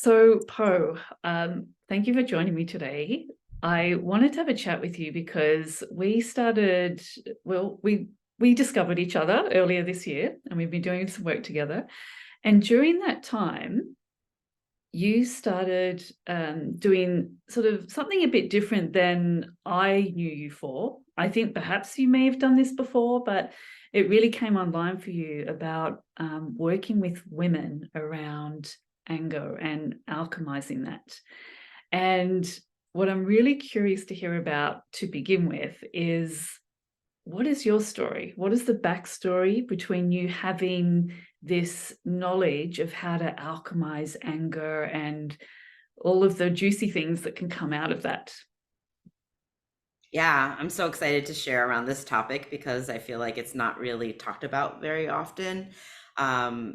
So, Po, thank you for joining me today. I wanted to have a chat with you because we discovered each other earlier this year, and we've been doing some work together. And during that time, you started doing sort of something a bit different than I knew you for. I think perhaps you may have done this before, but it really came online for you about working with women around anger and alchemizing that. And what I'm really curious to hear about to begin with is, what is your story? What is the backstory between you having this knowledge of how to alchemize anger and all of the juicy things that can come out of that? Yeah, I'm so excited to share around this topic because I feel like it's not really talked about very often.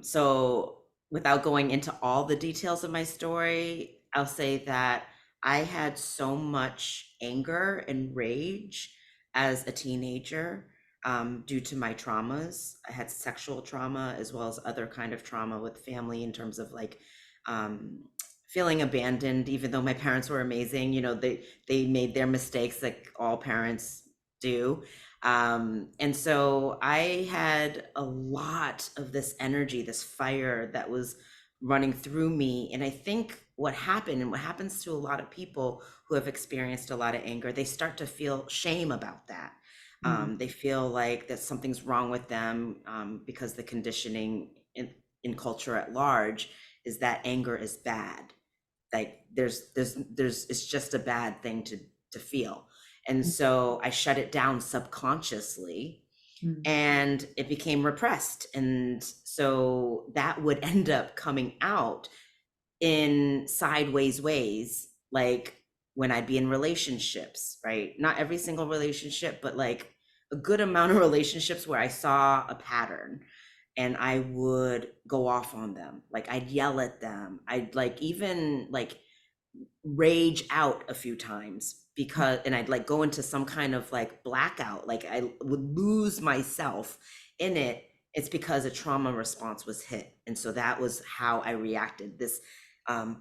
So, without going into all the details of my story, I'll say that I had so much anger and rage as a teenager due to my traumas. I had sexual trauma as well as other kind of trauma with family in terms of like um, feeling abandoned, even though my parents were amazing. They made their mistakes like all parents do. And so I had a lot of this energy, this fire that was running through me. And I think what happened and what happens to a lot of people who have experienced a lot of anger, they start to feel shame about that. Mm. They feel like that something's wrong with them because the conditioning in culture at large is that anger is bad. Like there's it's just a bad thing to feel. And so I shut it down subconsciously Mm. and it became repressed. And so that would end up coming out in sideways ways, like when I'd be in relationships, right? Not every single relationship, but like a good amount of relationships where I saw a pattern and I would go off on them. Like I'd yell at them. I'd like even like rage out a few times because and I'd like go into some kind of like blackout, like I would lose myself in it. It's because a trauma response was hit, and so that was how I reacted. This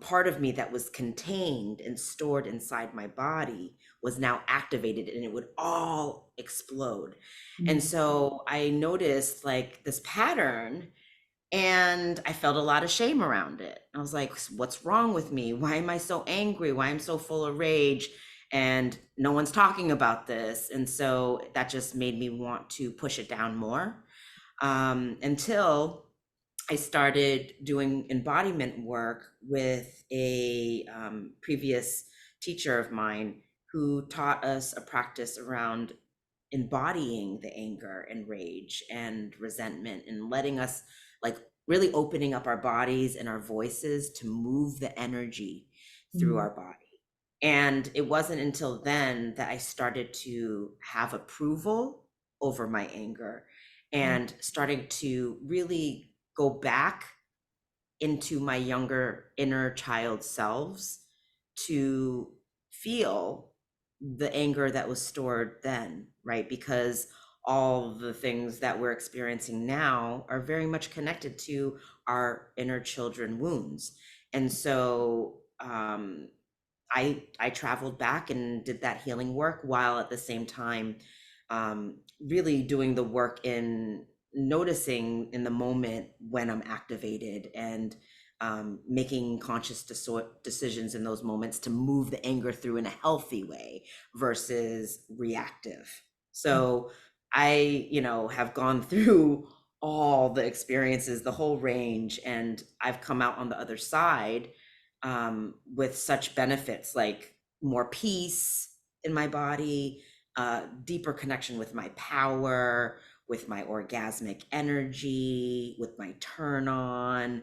part of me that was contained and stored inside my body was now activated and it would all explode. And Mm. so I noticed like this pattern and I felt a lot of shame around it. I was like, what's wrong with me? Why am I so angry? Why am I so full of rage? And no one's talking about this. And so that just made me want to push it down more until I started doing embodiment work with a previous teacher of mine who taught us a practice around embodying the anger and rage and resentment and letting us like really opening up our bodies and our voices to move the energy through Mm. our body. And it wasn't until then that I started to have approval over my anger Mm. and starting to really go back into my younger inner child selves to feel the anger that was stored then, right? Because all the things that we're experiencing now are very much connected to our inner children wounds. And so I traveled back and did that healing work while at the same time really doing the work in noticing in the moment when I'm activated and making conscious decisions in those moments to move the anger through in a healthy way versus reactive. So I, have gone through all the experiences, the whole range, and I've come out on the other side with such benefits like more peace in my body, deeper connection with my power, with my orgasmic energy, with my turn on,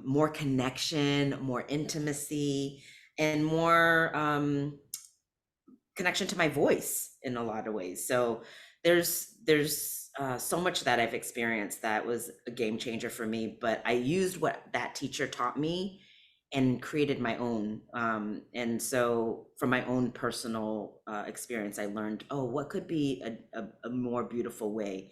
more connection, more intimacy, and more connection to my voice in a lot of ways. So there's so much that I've experienced that was a game changer for me. But I used what that teacher taught me and created my own. And so from my own personal experience, I learned, oh, what could be a more beautiful way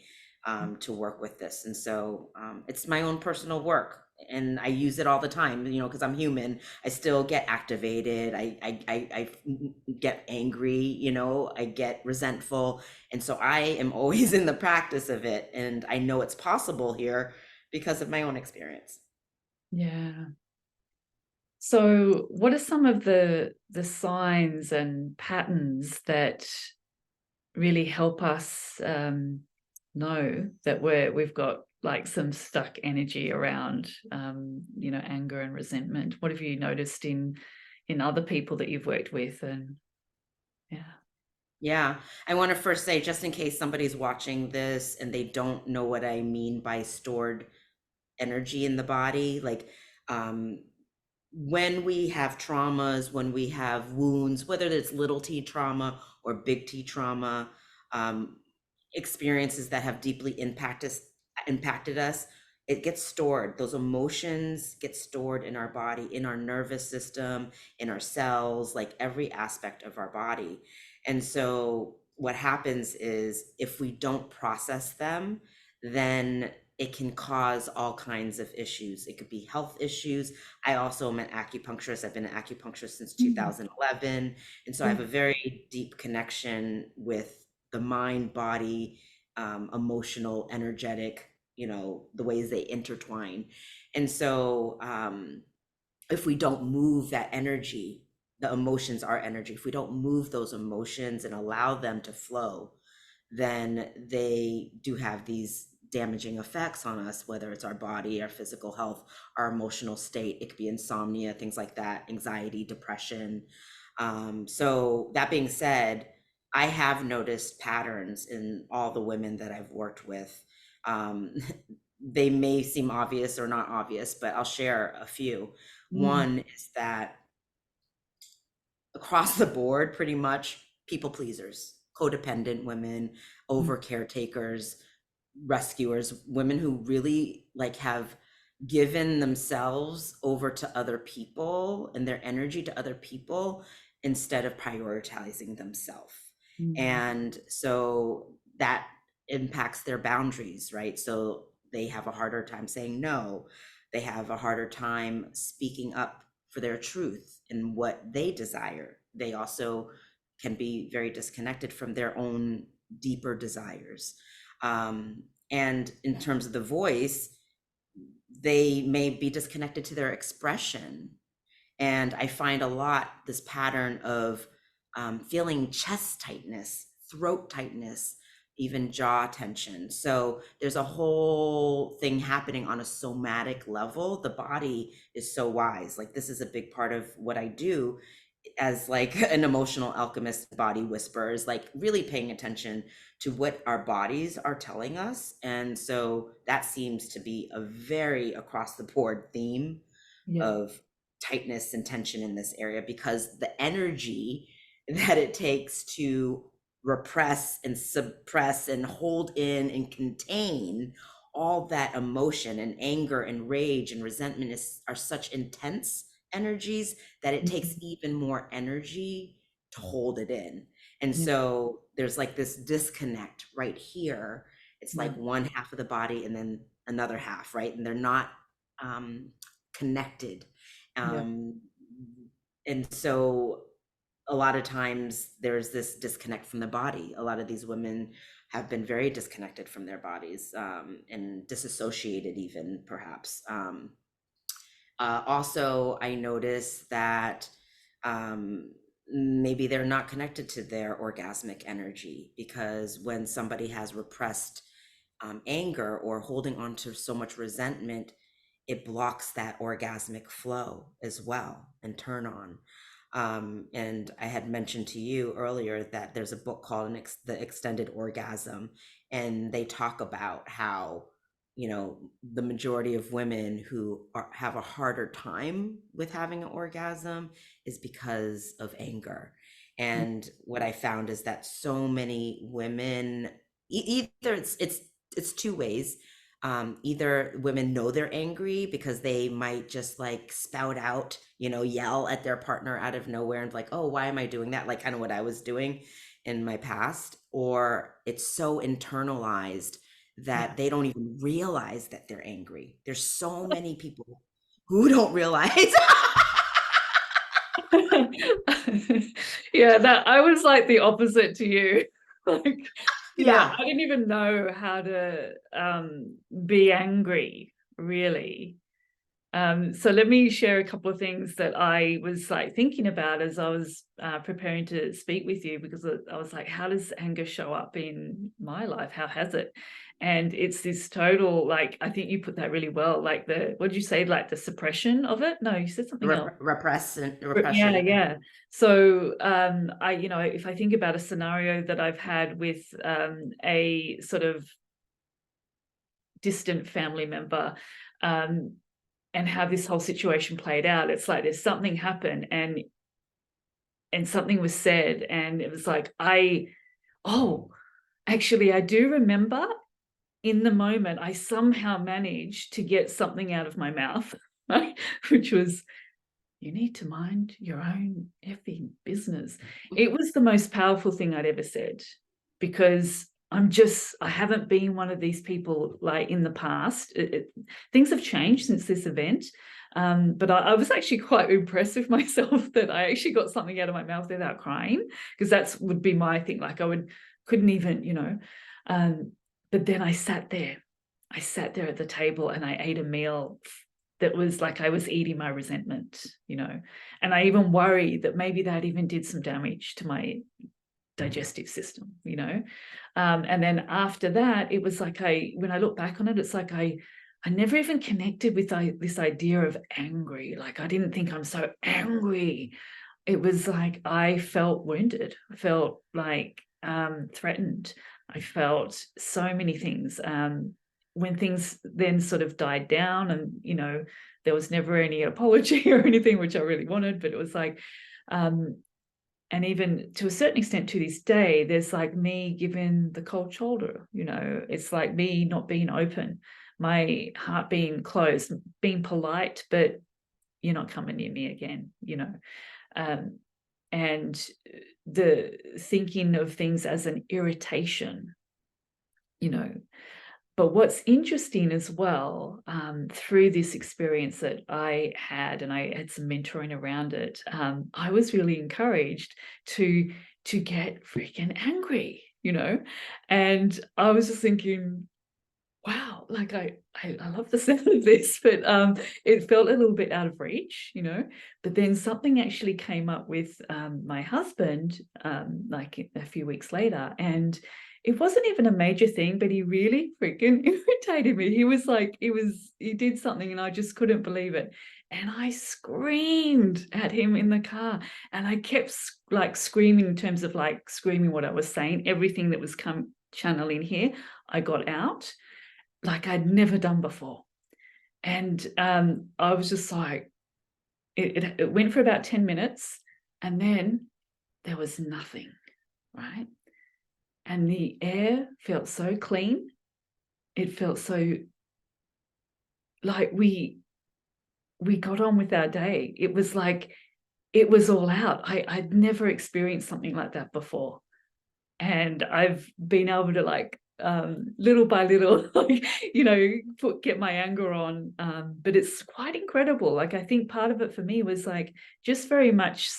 to work with this. And so it's my own personal work. and I use it all the time, you know, because I'm human. I still get activated. I get angry, you know, I get resentful. And so I am always in the practice of it. And I know it's possible here because of my own experience. Yeah. So what are some of the signs and patterns that really help us know that we've got like some stuck energy around you know, anger and resentment? What have you noticed in other people that you've worked with? And yeah. Yeah. I want to first say, just in case somebody's watching this and they don't know what I mean by stored energy in the body, like, um, when we have traumas, when we have wounds, whether it's little t trauma or big T trauma, um, experiences that have deeply impacted us, it gets stored. Those emotions get stored in our body, in our nervous system, in our cells, like every aspect of our body. And so what happens is if we don't process them, then it can cause all kinds of issues. It could be health issues. I also am an acupuncturist. I've been an acupuncturist since Mm. 2011. And so I Yeah. have a very deep connection with the mind, body, emotional, energetic, you know, the ways they intertwine. And so if we don't move that energy, the emotions are energy. If we don't move those emotions and allow them to flow, then they do have these damaging effects on us, whether it's our body, our physical health, our emotional state. It could be insomnia, things like that, anxiety, depression. So that being said, I have noticed patterns in all the women that I've worked with. Um, they may seem obvious or not obvious, but I'll share a few. Mm. One is that across the board, pretty much people pleasers, codependent women, Mm. over caretakers, rescuers, women who really like have given themselves over to other people and their energy to other people instead of prioritizing themselves. Mm. And so that impacts their boundaries, right? So they have a harder time saying no. They have a harder time speaking up for their truth and what they desire. They also can be very disconnected from their own deeper desires. And in terms of the voice, they may be disconnected to their expression. And I find a lot this pattern of feeling chest tightness, throat tightness, even jaw tension. So there's a whole thing happening on a somatic level. The body is so wise. Like, this is a big part of what I do as like an emotional alchemist, body whispers, like really paying attention to what our bodies are telling us. And so that seems to be a very across the board theme Yeah. of tightness and tension in this area, because the energy that it takes to repress and suppress and hold in and contain all that emotion and anger and rage and resentment are such intense energies that it takes Mm. even more energy to hold it in. And Yeah. so there's like this disconnect right here. It's Yeah. like one half of the body and then another half, right? And they're not um, connected. Yeah. Um, and so a lot of times there's this disconnect from the body. A lot of these women have been very disconnected from their bodies, and disassociated even perhaps. Also, I notice that maybe they're not connected to their orgasmic energy, because when somebody has repressed anger or holding on to so much resentment, it blocks that orgasmic flow as well and turn on. And I had mentioned to you earlier that there's a book called The Extended Orgasm, and they talk about how, you know, the majority of women who have a harder time with having an orgasm is because of anger. Yeah. And what I found is that so many women, either it's two ways. Either women know they're angry because they might just like spout out, you know, yell at their partner out of nowhere and like, oh, why am I doing that? Like kind of what I was doing in my past. Or it's so internalized that they don't even realize that they're angry. There's so many people who don't realize. Yeah, that I was like the opposite to you. Like, Yeah. I didn't even know how to be angry, really. So let me share a couple of things that I was like thinking about as I was preparing to speak with you, because I was like, how does anger show up in my life? How has it? And it's this total, like, I think you put that really well, like what did you say, like the suppression of it? No, you said something else. Repression. Yeah. So if I think about a scenario that I've had with a sort of distant family member, and how this whole situation played out, it's like there's something happened and something was said, and it was like, actually I do remember in the moment I somehow managed to get something out of my mouth, right? Which was, you need to mind your own effing business. It was the most powerful thing I'd ever said, because I haven't been one of these people like in the past. Things have changed since this event. But I was actually quite impressed with myself that I actually got something out of my mouth without crying, because that would be my thing. Like couldn't even. But then I sat there at the table and I ate a meal that was like I was eating my resentment, and I even worry that maybe that even did some damage to my digestive system, and then after that, it was like when I look back on it, it's like I never even connected with this idea of angry. Like, I didn't think I'm so angry. It was like I felt wounded. I felt like threatened. I felt so many things. When things then sort of died down, and there was never any apology or anything, which I really wanted, but it was like, and even to a certain extent to this day, there's like me giving the cold shoulder. It's like me not being open, my heart being closed, being polite, but you're not coming near me again. And the thinking of things as an irritation. But what's interesting as well, through this experience that I had, and I had some mentoring around it, I was really encouraged to get freaking angry, and I was just thinking, wow, like I love the sound of this, but it felt a little bit out of reach, But then something actually came up with my husband, like a few weeks later, and it wasn't even a major thing, but he really freaking irritated me. He was like, he did something and I just couldn't believe it. And I screamed at him in the car, and I kept like screaming in terms of like screaming what I was saying, everything that was channeling here, I got out like I'd never done before. And I was just like, it went for about 10 minutes, and then there was nothing, right? And the air felt so clean. It felt so like we got on with our day. It was like it was all out. I'd never experienced something like that before. And I've been able to like little by little, like, get my anger on. But it's quite incredible. Like, I think part of it for me was like just very much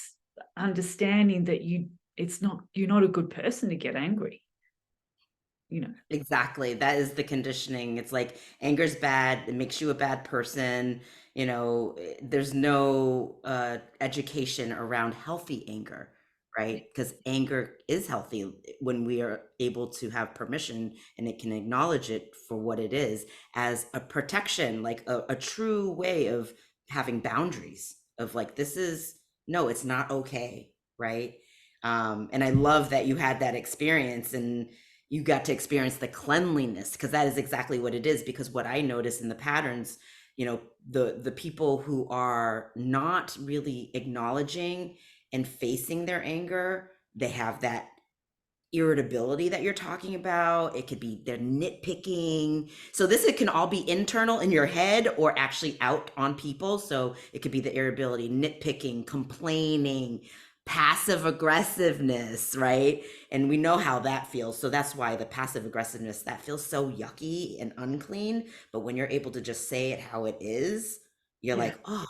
understanding that you're not a good person to get angry. Exactly. That is the conditioning. It's like anger's bad. It makes you a bad person. There's no education around healthy anger, right? Because anger is healthy when we are able to have permission and it can acknowledge it for what it is, as a protection, like a true way of having boundaries of like, no, it's not okay, right? And I love that you had that experience and you got to experience the cleanliness, because that is exactly what it is. Because what I notice in the patterns, the people who are not really acknowledging and facing their anger, they have that irritability that you're talking about. It could be they're nitpicking. So it can all be internal in your head or actually out on people. So it could be the irritability, nitpicking, complaining, passive aggressiveness, right? And we know how that feels. So that's why the passive aggressiveness, that feels so yucky and unclean. But when you're able to just say it how it is, you're Yeah. like, oh,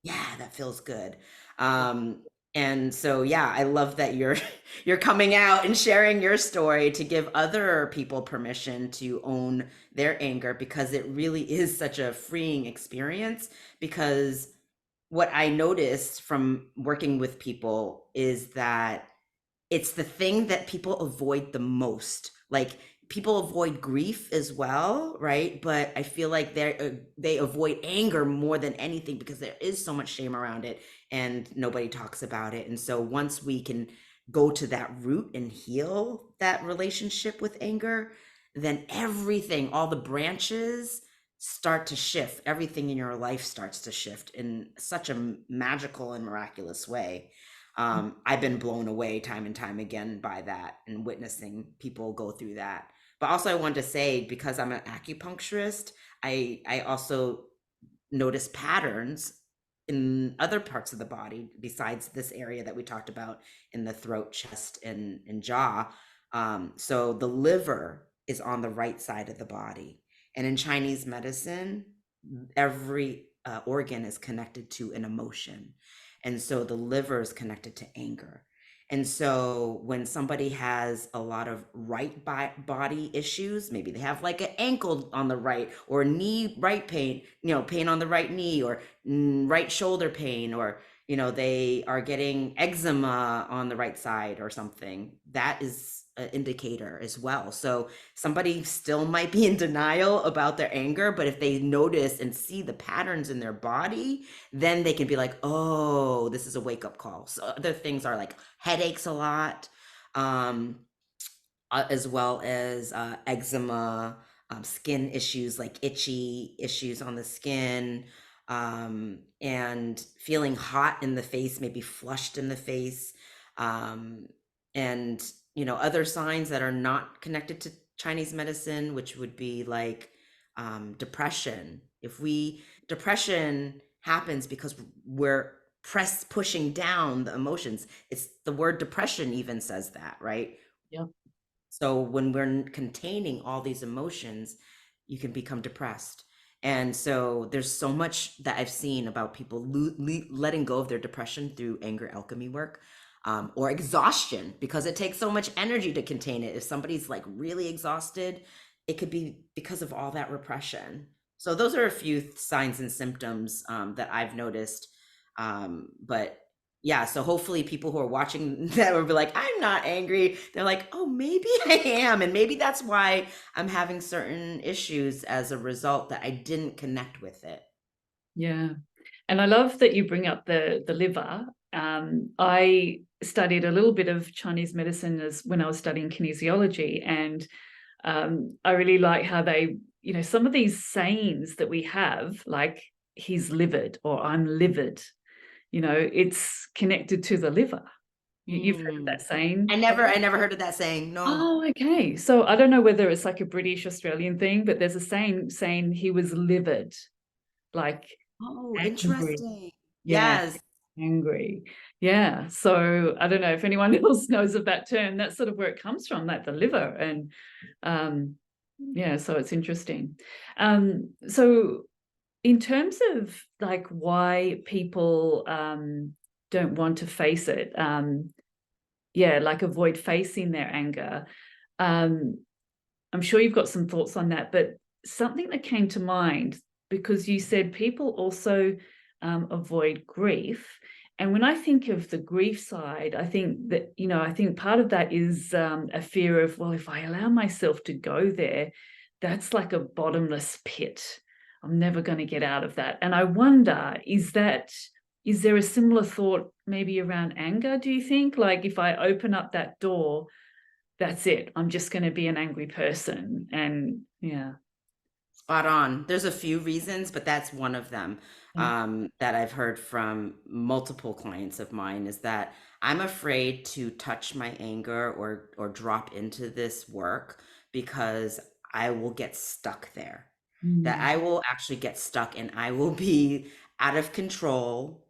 yeah, that feels good. Um, and so yeah, I love that you're you're coming out and sharing your story to give other people permission to own their anger, because it really is such a freeing experience. Because what I noticed from working with people is that it's the thing that people avoid the most. Like, people avoid grief as well, right? But I feel like they avoid anger more than anything, because there is so much shame around it and nobody talks about it. And so once we can go to that root and heal that relationship with anger, then everything, all the branches start to shift. Everything in your life starts to shift in such a magical and miraculous way. I've been blown away time and time again by that and witnessing people go through that. But also, I wanted to say, because I'm an acupuncturist, I also notice patterns in other parts of the body besides this area that we talked about in the throat, chest, and jaw. So the liver is on the right side of the body. And in Chinese medicine, every organ is connected to an emotion. And so the liver is connected to anger. And so when somebody has a lot of body issues, maybe they have like an ankle on the right, or knee right pain, pain on the right knee, or right shoulder pain, or they are getting eczema on the right side or something, that is an indicator as well. So somebody still might be in denial about their anger, but if they notice and see the patterns in their body, then they can be like, oh, this is a wake up call. So other things are like headaches a lot, um, as well as eczema, skin issues like itchy issues on the skin, and feeling hot in the face, maybe flushed in the face, um, and other signs that are not connected to Chinese medicine, which would be like depression. Depression happens because we're pushing down the emotions. It's the word depression even says that, right? Yeah. So when we're containing all these emotions, you can become depressed. And so there's so much that I've seen about people letting go of their depression through anger alchemy work, or exhaustion, because it takes so much energy to contain it. If somebody's like really exhausted, it could be because of all that repression. So those are a few signs and symptoms that I've noticed. But yeah, so hopefully people who are watching that will be like, I'm not angry. They're like, oh, maybe I am. And maybe that's why I'm having certain issues as a result, that I didn't connect with it. Yeah. And I love that you bring up the liver. I studied a little bit of Chinese medicine as when I was studying kinesiology, and I really like how they, some of these sayings that we have, like he's livid or I'm livid, it's connected to the liver. You've heard of Mm. that saying? I never heard of that saying. No. Oh, okay. So I don't know whether it's like a British Australian thing, but there's a saying he was livid, like Oh, angry. interesting. Yeah, Yes. angry. Yeah. So I don't know if anyone else knows of that term. That's sort of where it comes from, like the liver. And yeah, so it's interesting. So in terms of like why people don't want to face it, yeah, like avoid facing their anger. Um, I'm sure you've got some thoughts on that, but something that came to mind, because you said people also avoid grief. And when I think of the grief side, I think that, I think part of that is a fear of, well, if I allow myself to go there, that's like a bottomless pit. I'm never going to get out of that. And I wonder, is there a similar thought maybe around anger, do you think? Like if I open up that door, that's it. I'm just going to be an angry person. And yeah. Spot on. There's a few reasons, but that's one of them, Yeah. that I've heard from multiple clients of mine, is that I'm afraid to touch my anger or drop into this work, because I will get stuck there. That Mm. I will actually get stuck and I will be out of control.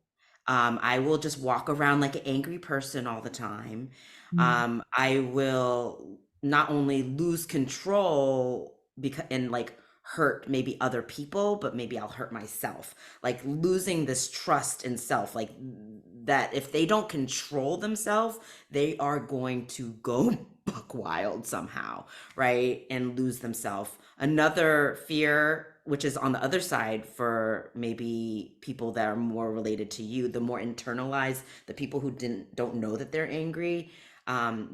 I will just walk around like an angry person all the time. Mm. I will not only lose control because and like hurt maybe other people, but maybe I'll hurt myself. Like losing this trust in self, like that if they don't control themselves, they are going to go buck wild somehow, right? And lose themselves. Another fear, which is on the other side for maybe people that are more related to you, the more internalized, the people who don't know that they're angry,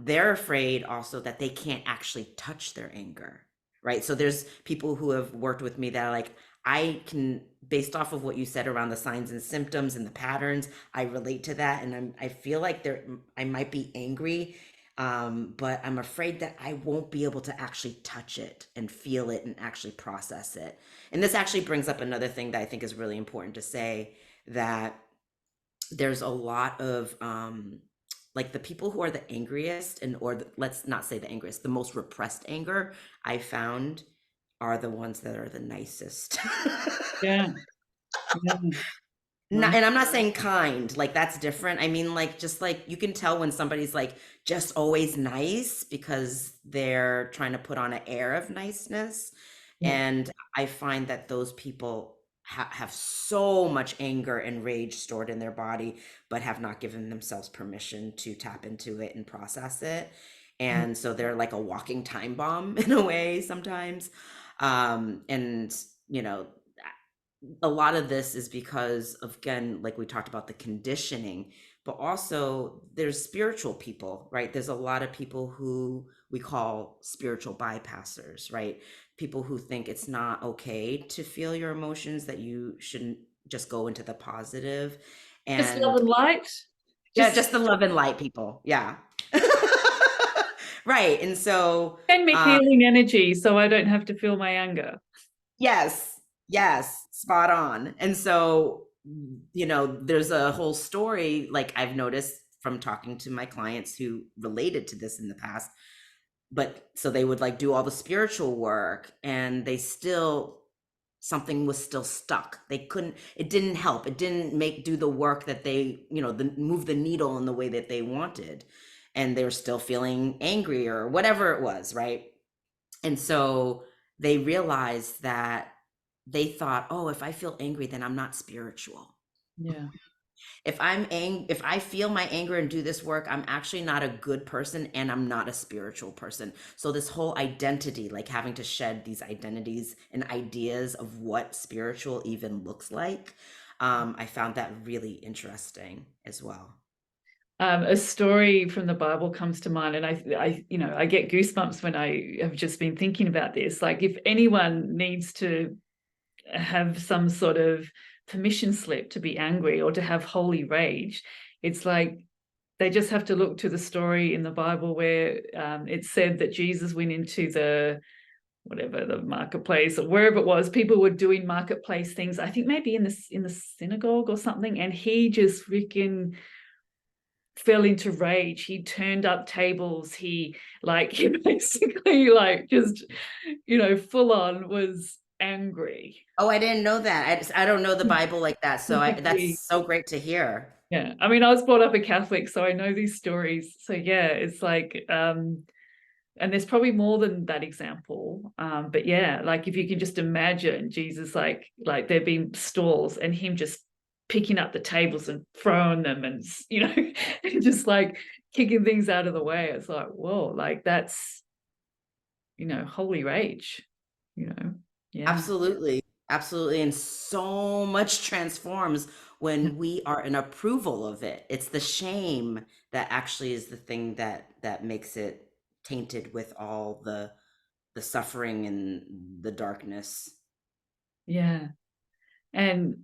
they're afraid also that they can't actually touch their anger, right? So there's people who have worked with me that are like, I can, based off of what you said around the signs and symptoms and the patterns, I relate to that, and I feel like I might be angry, but I'm afraid that I won't be able to actually touch it and feel it and actually process it. And this actually brings up another thing that I think is really important to say, that there's a lot of like the people who are the angriest let's not say the angriest, the most repressed anger I found are the ones that are the nicest. Yeah. Yeah. Not, Right. and I'm not saying kind, like that's different. I mean, like, just like you can tell when somebody's like just always nice because they're trying to put on an air of niceness. Yeah. And I find that those people have so much anger and rage stored in their body, but have not given themselves permission to tap into it and process it. Mm. And so they're like a walking time bomb in a way sometimes. And, you know, a lot of this is because of, again, like we talked about the conditioning, but also there's spiritual people, right? There's a lot of people who we call spiritual bypassers, right? People who think it's not okay to feel your emotions, that you shouldn't just go into the positive. Just love And and light. yeah, Just just the love and light people. Yeah. Right. And so, send me um, healing energy so I don't have to feel my anger. yes, yes, spot on. And so, there's a whole story, like I've noticed from talking to my clients who related to this in the past, but so they would like do all the spiritual work and they still, something was still stuck. They couldn't, it didn't help. It didn't do the work that they, move the needle in the way that they wanted. And they were still feeling angry or whatever it was, right? And so they realized that they thought, oh, if I feel angry, then I'm not spiritual. Yeah. If I feel my anger and do this work, I'm actually not a good person and I'm not a spiritual person. So this whole identity, like having to shed these identities and ideas of what spiritual even looks like, I found that really interesting as well. A story from the Bible comes to mind, and I get goosebumps when I have just been thinking about this. Like, if anyone needs to have some sort of permission slip to be angry or to have holy rage, it's like they just have to look to the story in the Bible where it said that Jesus went into the marketplace or wherever it was. People were doing marketplace things. I think maybe in the synagogue or something, and he just freaking fell into rage. He turned up tables. He basically like just full on was angry. Oh, I didn't know that. I don't know the Bible like that. So Physically. that's so great to hear. Yeah. I mean, I was brought up a Catholic, so I know these stories. So yeah, it's like and there's probably more than that example. But yeah, like if you can just imagine Jesus like there being stalls and him just picking up the tables and throwing them and just like kicking things out of the way. It's like, whoa, like that's holy rage, you know. Yeah. Absolutely. Absolutely. And so much transforms when we are in approval of it. It's the shame that actually is the thing that makes it tainted with all the suffering and the darkness. Yeah. And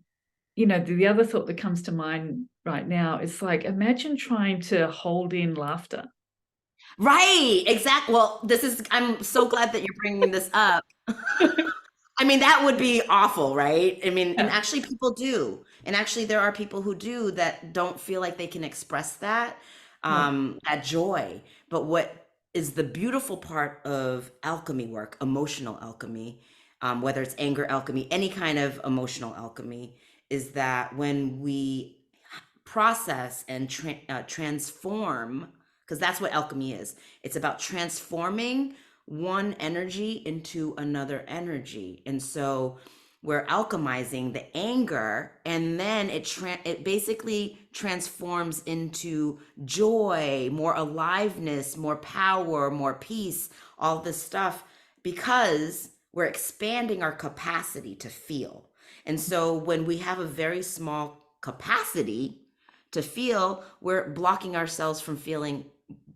the other thought that comes to mind right now is like, imagine trying to hold in laughter. Right. Exactly. Well, I'm so glad that you're bringing this up. I mean, that would be awful, right? I mean, and Yeah. actually people do. And actually there are people who do that don't feel like they can express Yeah. that joy. But what is the beautiful part of alchemy work, emotional alchemy, whether it's anger alchemy, any kind of emotional alchemy, is that when we process and transform, because that's what alchemy is. It's about transforming one energy into another energy. And so we're alchemizing the anger, and then it basically transforms into joy, more aliveness, more power, more peace, all this stuff, because we're expanding our capacity to feel. And so when we have a very small capacity to feel, we're blocking ourselves from feeling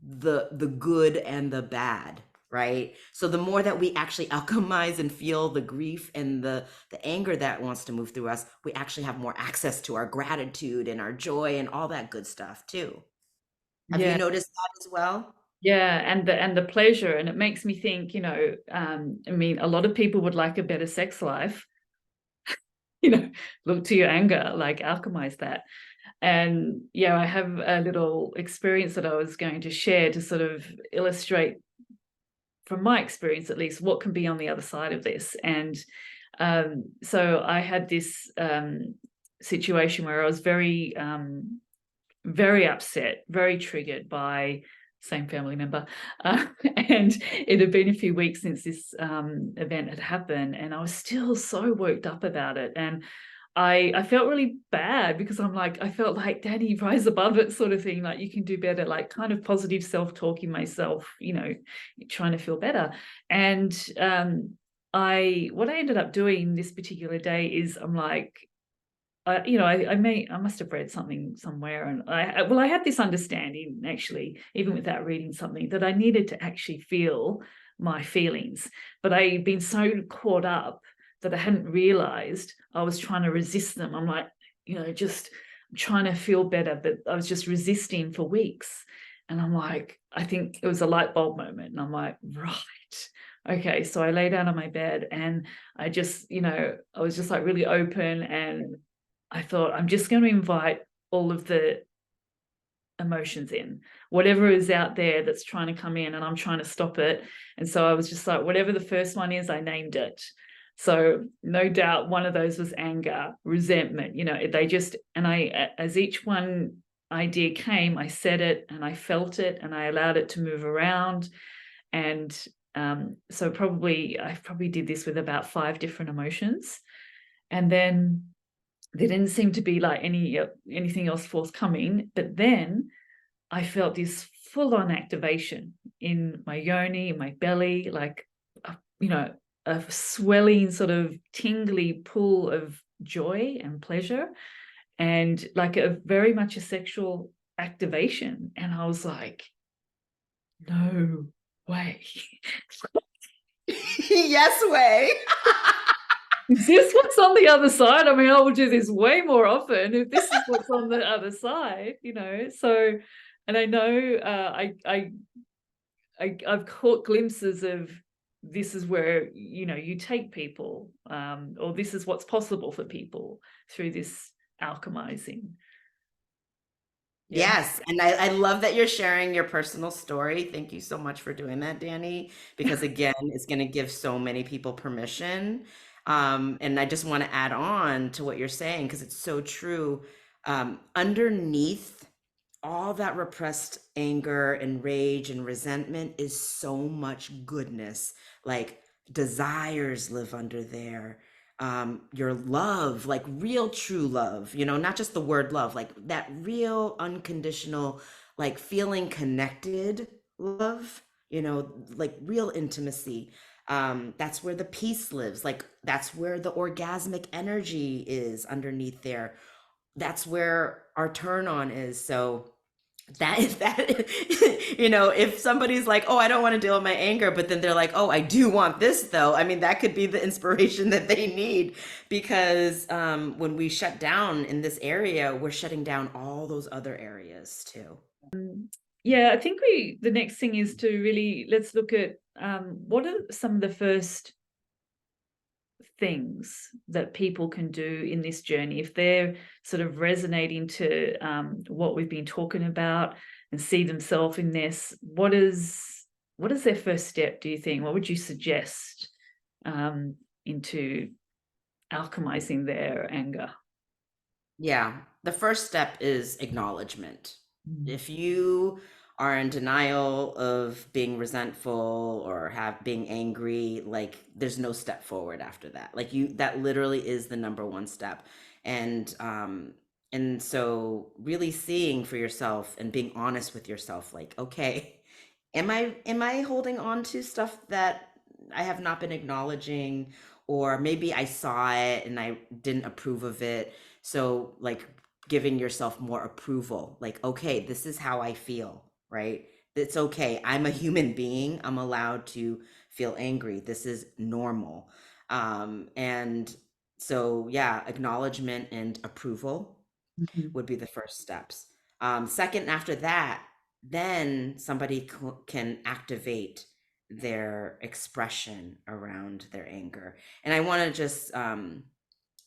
the good and the bad, right? So the more that we actually alchemize and feel the grief and the anger that wants to move through us, we actually have more access to our gratitude and our joy and all that good stuff too. Have you Yeah. noticed that as well? Yeah, and the pleasure, and it makes me think, I mean, a lot of people would like a better sex life, look to your anger, like alchemize that. And yeah, I have a little experience that I was going to share to sort of illustrate, from my experience at least, what can be on the other side of this. And so I had this situation where I was very very upset, very triggered by same family member. And it had been a few weeks since this event had happened, and I was still so worked up about it. And I felt really bad because I'm like, I felt like, Dani, rise above it, sort of thing. Like, you can do better, like kind of positive self-talking myself, trying to feel better. And what I ended up doing this particular day is I'm like, I must have read something somewhere, and I had this understanding, actually, even without reading something, that I needed to actually feel my feelings, but I'd been so caught up that I hadn't realized I was trying to resist them. I'm like, just trying to feel better, but I was just resisting for weeks. And I'm like, I think it was a light bulb moment, and I'm like, right, okay. So I lay down on my bed, and I just, I was just like really open, and I thought, I'm just going to invite all of the emotions in, whatever is out there that's trying to come in, and I'm trying to stop it. And so I was just like, whatever the first one is, I named it. So no doubt one of those was anger, resentment, as each one idea came, I said it and I felt it and I allowed it to move around. And so I probably did this with about 5 different emotions. And then there didn't seem to be like anything else forthcoming. But then I felt this full-on activation in my yoni, in my belly, like a swelling, sort of tingly pool of joy and pleasure, and like a very much a sexual activation. And I was like, no way. Yes way. Is this what's on the other side? I mean, I will do this way more often if this is what's on the other side, So, and I know I've caught glimpses of, this is where you take people, or this is what's possible for people through this alchemizing. Yeah. Yes, and I love that you're sharing your personal story. Thank you so much for doing that, Dani, because again, it's going to give so many people permission. And I just want to add on to what you're saying because it's so true. Underneath all that repressed anger and rage and resentment is so much goodness. Like desires live under there. Your love, like real true love, not just the word love, like that real unconditional, like feeling connected love, like real intimacy. That's where the peace lives. Like that's where the orgasmic energy is underneath there. That's where our turn on is. So that is that if somebody's like, oh, I don't want to deal with my anger, but then they're like, oh, I do want this though, I mean, that could be the inspiration that they need, because when we shut down in this area, we're shutting down all those other areas too. Yeah, I think the next thing is to really, let's look at what are some of the first things that people can do in this journey if they're sort of resonating to what we've been talking about and see themselves in this. What is their first step, do you think? What would you suggest into alchemizing their anger? Yeah, the first step is acknowledgement. Mm. If you are in denial of being resentful or have being angry, like there's no step forward after that. Like you, that literally is the number one step. And and so really seeing for yourself and being honest with yourself, like, okay, am I holding on to stuff that I have not been acknowledging, or maybe I saw it and I didn't approve of it, so like giving yourself more approval, like, okay, this is how I feel, right? It's okay. I'm a human being. I'm allowed to feel angry. This is normal. And so, yeah, acknowledgement and approval Mhm. would be the first steps. Second, after that, then somebody can activate their expression around their anger. And I want to just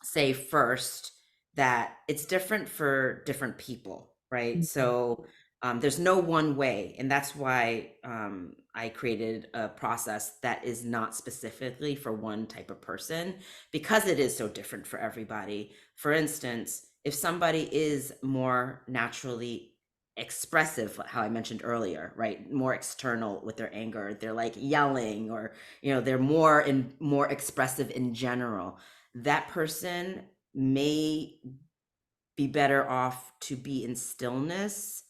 say first that it's different for different people, right? Mhm. So there's no one way. And that's why I created a process that is not specifically for one type of person, because it is so different for everybody. For instance, if somebody is more naturally expressive, how I mentioned earlier, right, more external with their anger, they're like yelling, or they're more expressive in general, that person may be better off to be in stillness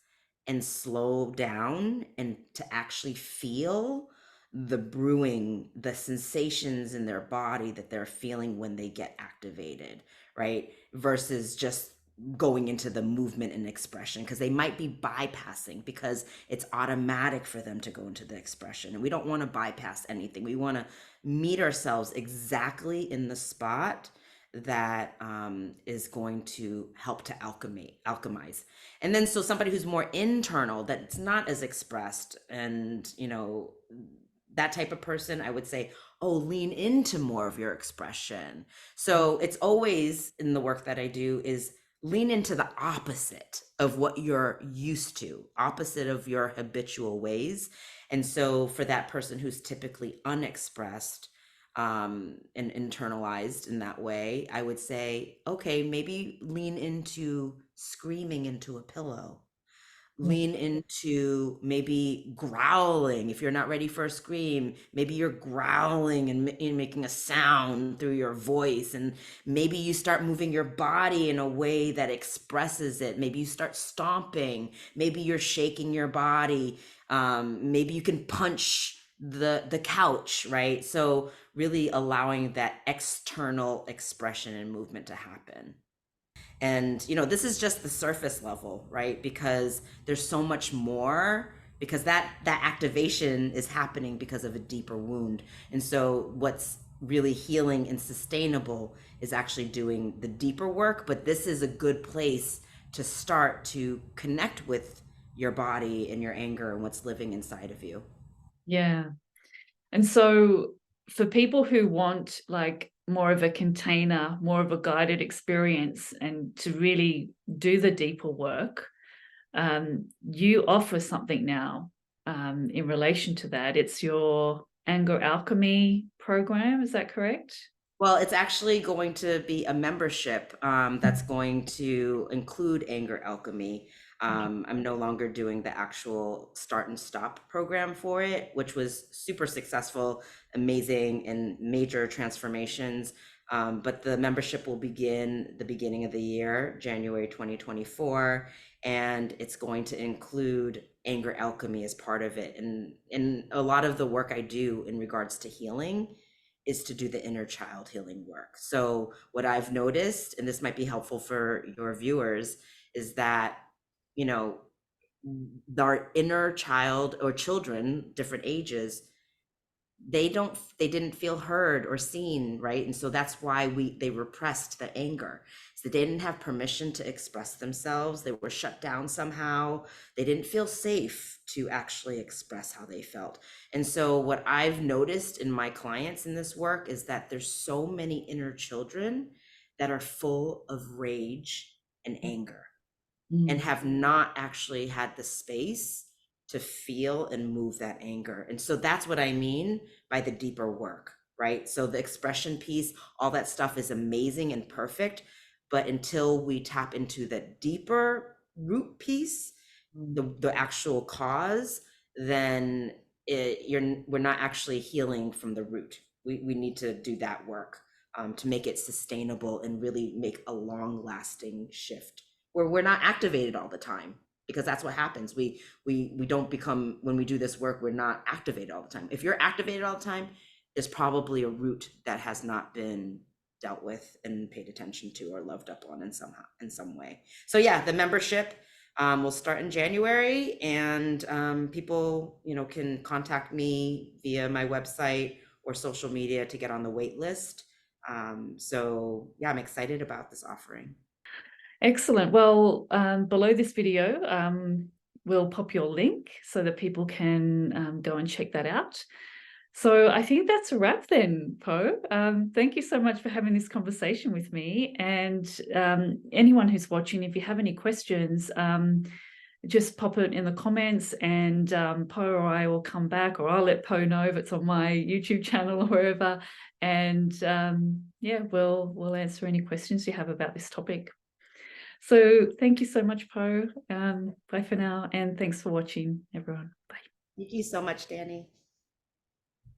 and slow down and to actually feel the brewing, the sensations in their body that they're feeling when they get activated, right? Versus just going into the movement and expression, because they might be bypassing because it's automatic for them to go into the expression. And we don't want to bypass anything. We want to meet ourselves exactly in the spot that is going to help to alchemize. And then so somebody who's more internal, that it's not as expressed, and that type of person, I would say, oh, lean into more of your expression. So it's always, in the work that I do, is lean into the opposite of what you're used to, opposite of your habitual ways. And so for that person who's typically unexpressed, and internalized in that way, I would say, okay, maybe lean into screaming into a pillow. Yeah. Lean into maybe growling. If you're not ready for a scream, maybe you're growling and making a sound through your voice. And maybe you start moving your body in a way that expresses it. Maybe you start stomping. Maybe you're shaking your body. Maybe you can punch the couch, right? So really allowing that external expression and movement to happen. And this is just the surface level, right? Because there's so much more, because that activation is happening because of a deeper wound. And so what's really healing and sustainable is actually doing the deeper work. But this is a good place to start to connect with your body and your anger and what's living inside of you. Yeah. And so for people who want like more of a container, more of a guided experience, and to really do the deeper work, you offer something now in relation to that. It's your anger alchemy program. Is that correct? Well, it's actually going to be a membership that's going to include Anger Alchemy. I'm no longer doing the actual start and stop program for it, which was super successful, amazing, and major transformations. But the membership will begin the beginning of the year, January 2024, and it's going to include Anger Alchemy as part of it. And a lot of the work I do in regards to healing is to do the inner child healing work. So, what I've noticed, and this might be helpful for your viewers, is that, you know, our inner child or children, different ages, they didn't feel heard or seen, right? And so that's why they repressed the anger. So they didn't have permission to express themselves. They were shut down somehow. They didn't feel safe to actually express how they felt. And so what I've noticed in my clients in this work is that there's so many inner children that are full of rage and anger, and Mm. have not actually had the space to feel and move that anger. And so that's what I mean by the deeper work, right? So the expression piece, all that stuff is amazing and perfect. But until we tap into the deeper root piece, the actual cause, then we're not actually healing from the root. We need to do that work to make it sustainable and really make a long lasting shift where we're not activated all the time, because that's what happens. We don't become, when we do this work, we're not activated all the time. If you're activated all the time, there's probably a root that has not been dealt with and paid attention to or loved up on in some way. So yeah, the membership will start in January, and people, can contact me via my website or social media to get on the wait list. So yeah, I'm excited about this offering. Excellent. Well, below this video, we'll pop your link so that people can go and check that out. So I think that's a wrap then, Po. Thank you so much for having this conversation with me. And anyone who's watching, if you have any questions, just pop it in the comments, and Po or I will come back, or I'll let Po know if it's on my YouTube channel or wherever. And yeah, we'll answer any questions you have about this topic. So thank you so much, Po. Bye for now, and thanks for watching, everyone. Bye. Thank you so much, Dani.